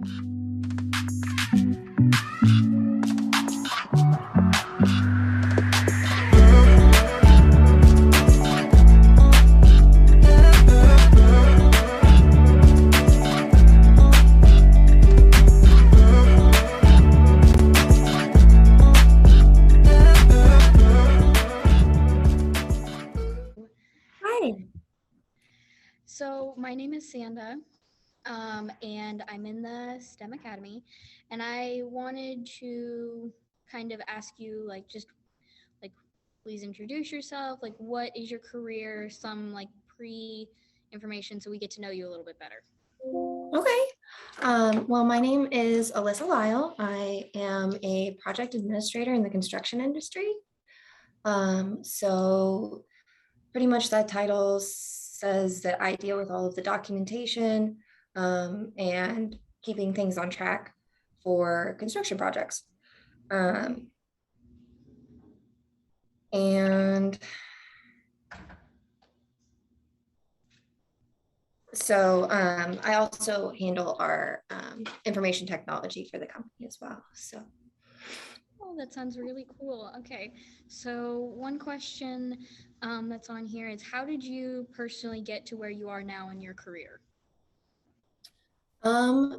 Hi. So my name is Sanda, and I'm in the STEM Academy, and I wanted to kind of ask you, like, please introduce yourself. Like, what is your career? Some like pre-information, so we get to know you a little bit better. Okay. Well, my name is Alysa Lyle. I am a project administrator in the construction industry. So pretty much that title says that I deal with all of the documentation and keeping things on track for construction projects. Um, and I also handle our information technology for the company as well. So Oh, that sounds really cool. Okay, so one question that's on here is, how did you personally get to where you are now in your career?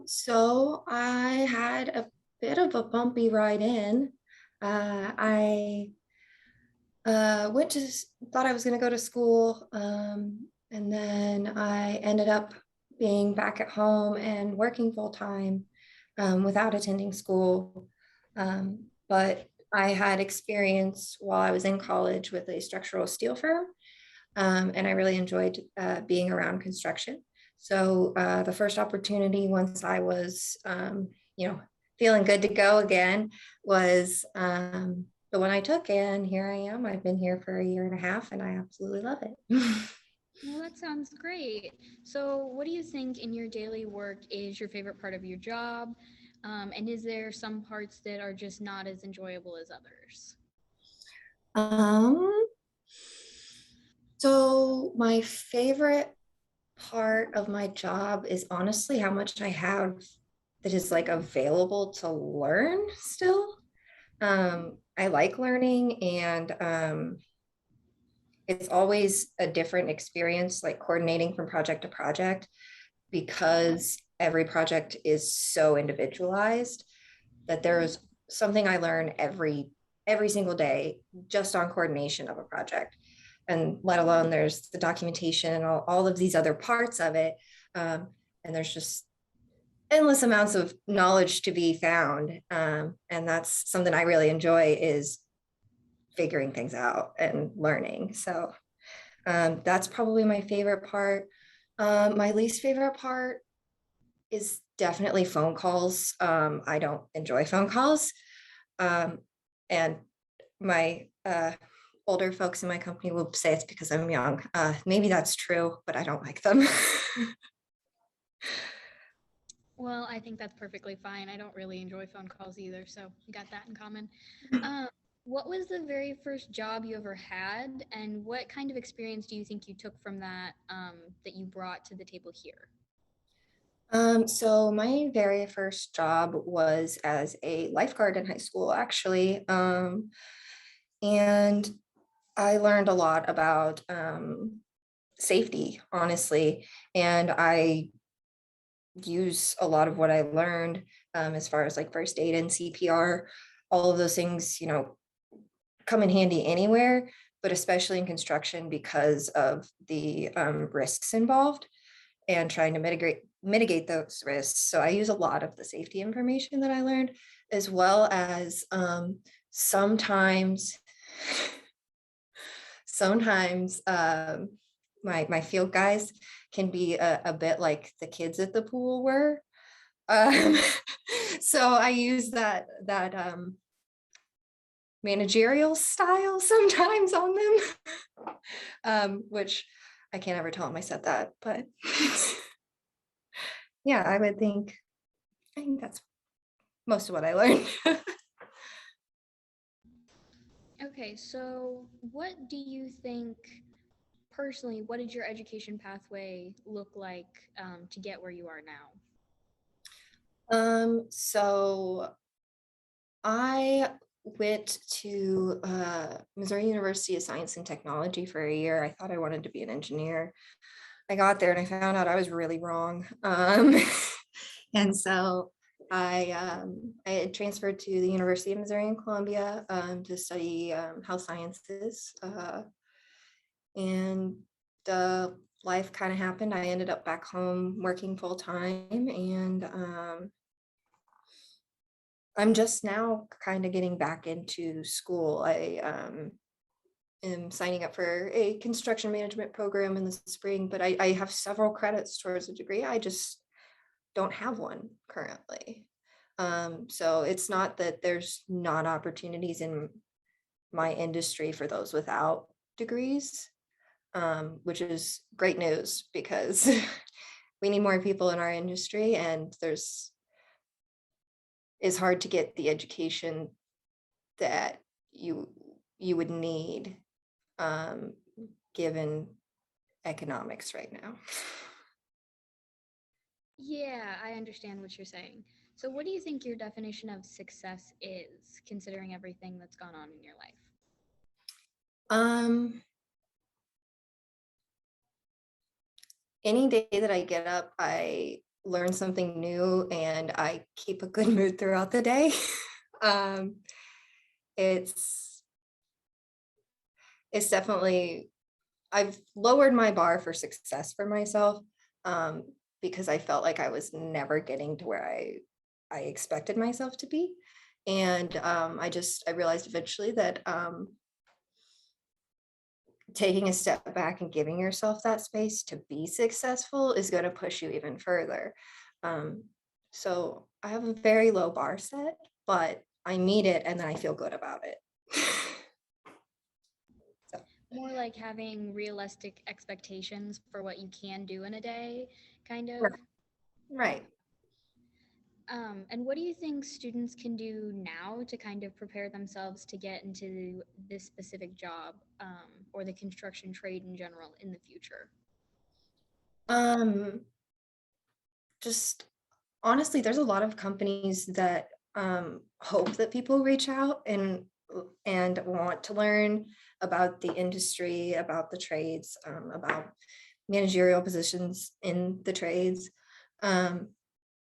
so I had a bit of a bumpy ride in. I went to thought I was going to go to school, and then I ended up being back at home and working full time without attending school. But I had experience while I was in college with a structural steel firm, and I really enjoyed being around construction. So the first opportunity, once I was, feeling good to go again, was the one I took, and here I am. I've been here for a year and a half, and I absolutely love it. Well, that sounds great. So, what do you think in your daily work is your favorite part of your job? And is there some parts that are just not as enjoyable as others? um, so my favorite part of my job is honestly how much I have that is like available to learn still. I like learning, and it's always a different experience, like coordinating from project to project, because every project is so individualized that there's something I learn every single day just on coordination of a project, and let alone there's the documentation and all of these other parts of it. And there's just endless amounts of knowledge to be found, and that's something I really enjoy, is figuring things out and learning. So that's probably my favorite part. My least favorite part is definitely phone calls. I don't enjoy phone calls. Um, and my older folks in my company will say it's because I'm young. Maybe that's true, but I don't like them. Well, I think that's perfectly fine. I don't really enjoy phone calls either, so we got that in common. Um, what was the very first job you ever had, and what kind of experience do you think you took from that that you brought to the table here? So my very first job was as a lifeguard in high school, actually. And I learned a lot about safety, honestly. And I use a lot of what I learned as far as like first aid and CPR, all of those things, come in handy anywhere, but especially in construction because of the risks involved and trying to mitigate those risks. So I use a lot of the safety information that I learned, as well as sometimes sometimes my field guys can be a bit like the kids at the pool were. Um, so I use that managerial style sometimes on them, which I can't ever tell them I said that, but yeah, I think that's most of what I learned. Okay, so what do you think personally? What did your education pathway look like to get where you are now? So I went to Missouri University of Science and Technology for a year. I thought I wanted to be an engineer. I got there and I found out I was really wrong. And so I had transferred to the University of Missouri in Columbia to study health sciences. And life kind of happened. I ended up back home working full time, and I'm just now kind of getting back into school. I am signing up for a construction management program in the spring, but I have several credits towards a degree. I just don't have one currently. So it's not that there's not opportunities in my industry for those without degrees, which is great news because we need more people in our industry, and it's hard to get the education that you would need um, given economics right now. Yeah, I understand what you're saying. So, what do you think your definition of success is, considering everything that's gone on in your life? Um, any day that I get up, I learn something new and I keep a good mood throughout the day. um, it's it's definitely I've lowered my bar for success for myself um, because I felt like I was never getting to where I expected myself to be. And I realized eventually that taking a step back and giving yourself that space to be successful is going to push you even further. Um, so I have a very low bar set, but I meet it and then I feel good about it. So, More like having realistic expectations for what you can do in a day, kind of. right. Right. And what do you think students can do now to kind of prepare themselves to get into this specific job, or the construction trade in general in the future? Um, just honestly, there's a lot of companies that hope that people reach out and want to learn about the industry, about the trades, about managerial positions in the trades.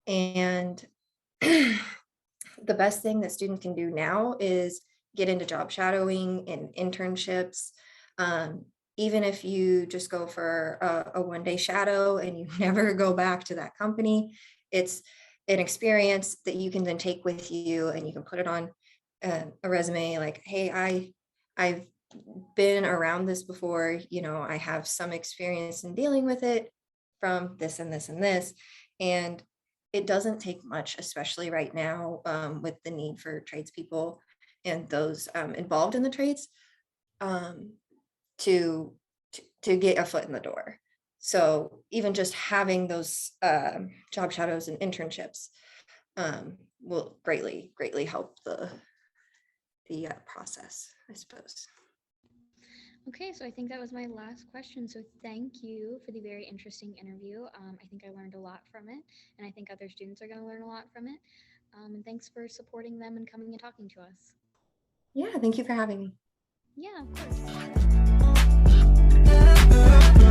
And the best thing that students can do now is get into job shadowing and internships. Um, Even if you just go for a 1 day shadow and you never go back to that company, it's an experience that you can then take with you and you can put it on a resume like, hey, I've been around this before, I have some experience in dealing with it from this and this and this. And it doesn't take much, especially right now with the need for tradespeople and those involved in the trades um, to, to get a foot in the door. So even just having those job shadows and internships will greatly help the process, I suppose. Okay, so I think that was my last question. So thank you for the very interesting interview. I think I learned a lot from it, and I think other students are going to learn a lot from it. And thanks for supporting them and coming and talking to us. Yeah, thank you for having me. Yeah, of course.